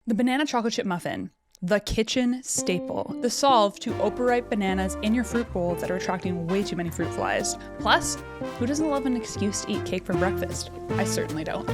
The banana chocolate chip muffin, the kitchen staple, the solve to overripe bananas in your fruit bowls that are attracting way too many fruit flies. Plus, who doesn't love an excuse to eat cake for breakfast? I certainly don't.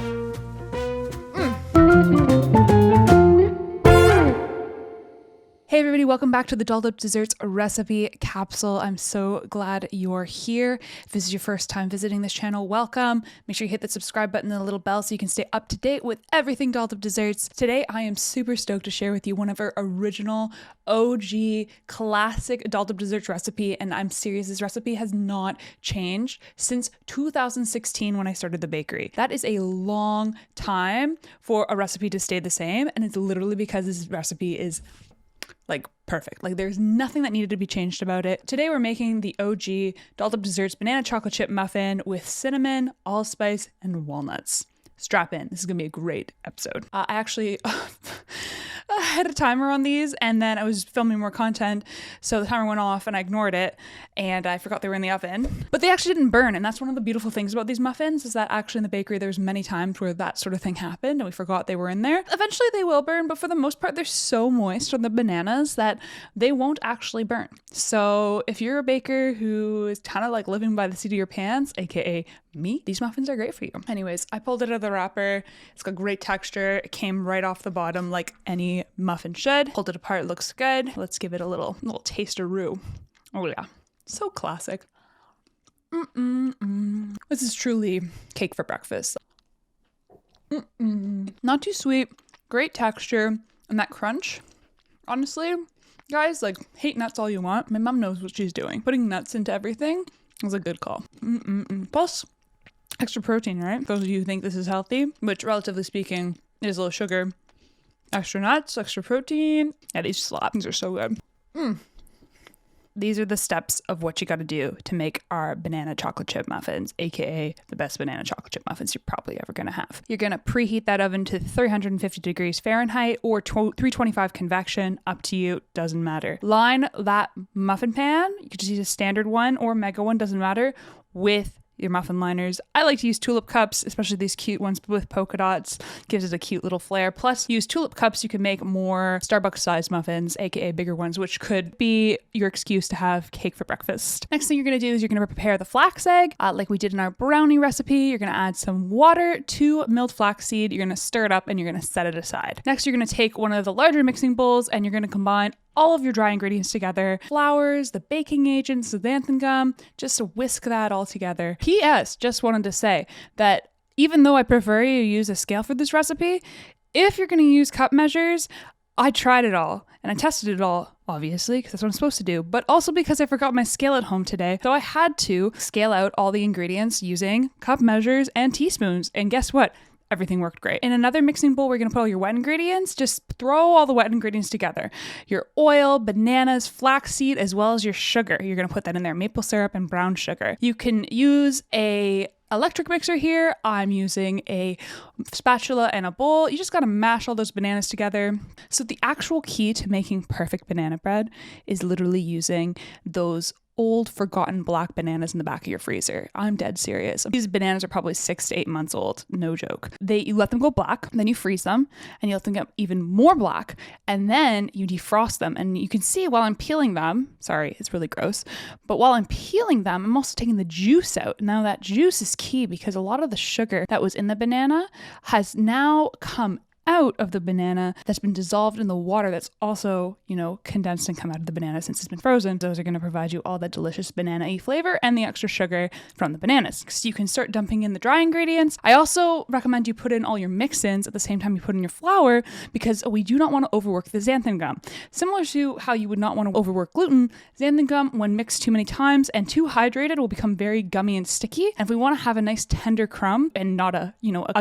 Hey everybody, welcome back to the Dolled Up Desserts recipe capsule. I'm so glad you're here. If this is your first time visiting this channel, welcome. Make sure you hit the subscribe button and the little bell so you can stay up to date with everything Dolled Up Desserts. Today, I am super stoked to share with you one of our original OG classic Dolled Up Desserts recipe, and I'm serious, this recipe has not changed since 2016 when I started the bakery. That is a long time for a recipe to stay the same, and it's literally because this recipe is like perfect. Like there's nothing that needed to be changed about it. Today we're making the OG Dolled Up Desserts banana chocolate chip muffin with cinnamon, allspice, and walnuts. Strap in. This is gonna be a great episode. I actually had a timer on these and then I was filming more content, so the timer went off and I ignored it and I forgot they were in the oven. But they actually didn't burn, and that's one of the beautiful things about these muffins is that actually in the bakery there's many times where that sort of thing happened and we forgot they were in there. Eventually they will burn, but for the most part they're so moist on the bananas that they won't actually burn. So if you're a baker who is kind of like living by the seat of your pants, aka me, these muffins are great for you. Anyways, I pulled it out of the wrapper. It's got great texture. It came right off the bottom like any muffin should. Pulled it apart, looks good. Let's give it a little taste-a-roo. Oh yeah, so classic. This is truly cake for breakfast. Not too sweet, great texture, and that crunch. Honestly, guys, like, hate nuts all you want. My mom knows what she's doing. Putting nuts into everything is a good call. Plus, extra protein, right? Those of you who think this is healthy, which relatively speaking is low sugar. Extra nuts, extra protein. Yeah, these slap. These are so good. These are the steps of what you got to do to make our banana chocolate chip muffins, aka the best banana chocolate chip muffins you're probably ever going to have. You're going to preheat that oven to 350 degrees Fahrenheit or 325 convection, up to you, doesn't matter. Line that muffin pan, you could just use a standard one or mega one, doesn't matter, with your muffin liners. I like to use tulip cups, especially these cute ones with polka dots. Gives it a cute little flair. Plus, use tulip cups, you can make more Starbucks sized muffins, aka bigger ones, which could be your excuse to have cake for breakfast. Next thing you're going to do is you're going to prepare the flax egg, like we did in our brownie recipe. You're going to add some water to milled flaxseed. You're going to stir it up and you're going to set it aside. Next, you're going to take one of the larger mixing bowls and you're going to combine all of your dry ingredients together. Flours, the baking agents, the xanthan gum, just whisk that all together. P.S. Just wanted to say that even though I prefer you use a scale for this recipe, if you're going to use cup measures, I tried it all and I tested it all, obviously, because that's what I'm supposed to do, but also because I forgot my scale at home today. So I had to scale out all the ingredients using cup measures and teaspoons. And guess what? Everything worked great. In another mixing bowl, we're going to put all your wet ingredients. Just throw all the wet ingredients together. Your oil, bananas, flaxseed, as well as your sugar. You're going to put that in there. Maple syrup and brown sugar. You can use a electric mixer here. I'm using a spatula and a bowl. You just got to mash all those bananas together. So the actual key to making perfect banana bread is literally using those old forgotten black bananas in the back of your freezer. I'm dead serious. These bananas are probably 6 to 8 months old. No joke. You let them go black, then you freeze them, and you let them get even more black, and then you defrost them. And you can see while I'm peeling them, sorry, it's really gross, but while I'm peeling them, I'm also taking the juice out. Now that juice is key because a lot of the sugar that was in the banana has now come out of the banana that's been dissolved in the water that's also, condensed and come out of the banana since it's been frozen. Those are going to provide you all that delicious banana-y flavor and the extra sugar from the bananas. So you can start dumping in the dry ingredients. I also recommend you put in all your mix-ins at the same time you put in your flour because we do not want to overwork the xanthan gum. Similar to how you would not want to overwork gluten, xanthan gum, when mixed too many times and too hydrated, will become very gummy and sticky. And if we want to have a nice tender crumb and not a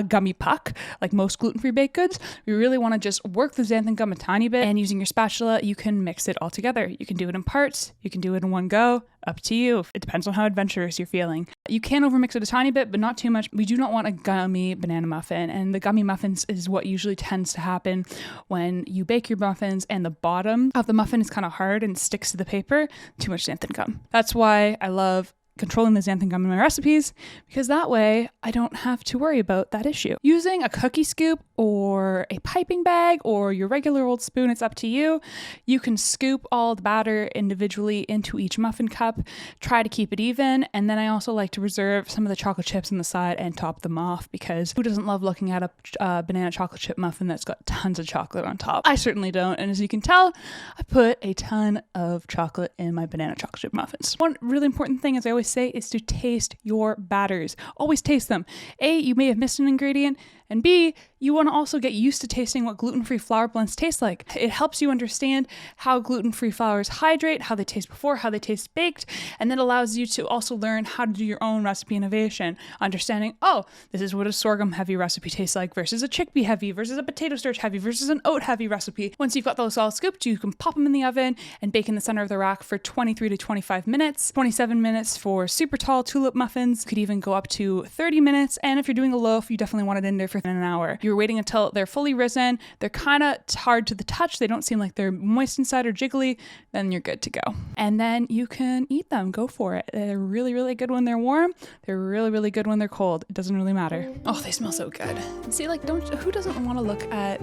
gummy puck like most gluten-free baked goods, we really want to just work the xanthan gum a tiny bit, and using your spatula, you can mix it all together. You can do it in parts, you can do it in one go, up to you. It depends on how adventurous you're feeling. You can overmix it a tiny bit, but not too much. We do not want a gummy banana muffin, and the gummy muffins is what usually tends to happen when you bake your muffins and the bottom of the muffin is kind of hard and sticks to the paper. Too much xanthan gum. That's why I love controlling the xanthan gum in my recipes, because that way I don't have to worry about that issue. Using a cookie scoop or a piping bag or your regular old spoon, it's up to you. You can scoop all the batter individually into each muffin cup, try to keep it even, and then I also like to reserve some of the chocolate chips on the side and top them off, because who doesn't love looking at a banana chocolate chip muffin that's got tons of chocolate on top? I certainly don't, and as you can tell, I put a ton of chocolate in my banana chocolate chip muffins. One really important thing, as I always say, is to taste your batters. Always taste them. A, you may have missed an ingredient, and B, you want to also get used to tasting what gluten-free flour blends taste like. It helps you understand how gluten-free flours hydrate, how they taste before, how they taste baked, and then allows you to also learn how to do your own recipe innovation, understanding, oh, this is what a sorghum-heavy recipe tastes like versus a chickpea-heavy versus a potato starch-heavy versus an oat-heavy recipe. Once you've got those all scooped, you can pop them in the oven and bake in the center of the rack for 23 to 25 minutes, 27 minutes for super tall tulip muffins, could even go up to 30 minutes, and if you're doing a loaf, you definitely want it in there for an hour. You're waiting until they're fully risen, they're kind of hard to the touch, they don't seem like they're moist inside or jiggly, then you're good to go. And then you can eat them. Go for it. They're really, really good when they're warm. They're really, really good when they're cold. It doesn't really matter. Oh, they smell so good. See, like, who doesn't want to look at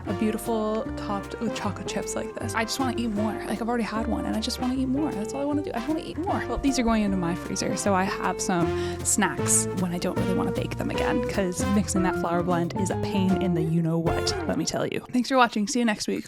a beautiful topped with chocolate chips like this? I just want to eat more. Like, I've already had one and I just want to eat more. That's all I want to do. I want to eat more. Well, these are going into my freezer, so I have some snacks when I don't really want to bake them again, because mixing that flour blend is a pain in the you-know-what, let me tell you. Thanks for watching. See you next week.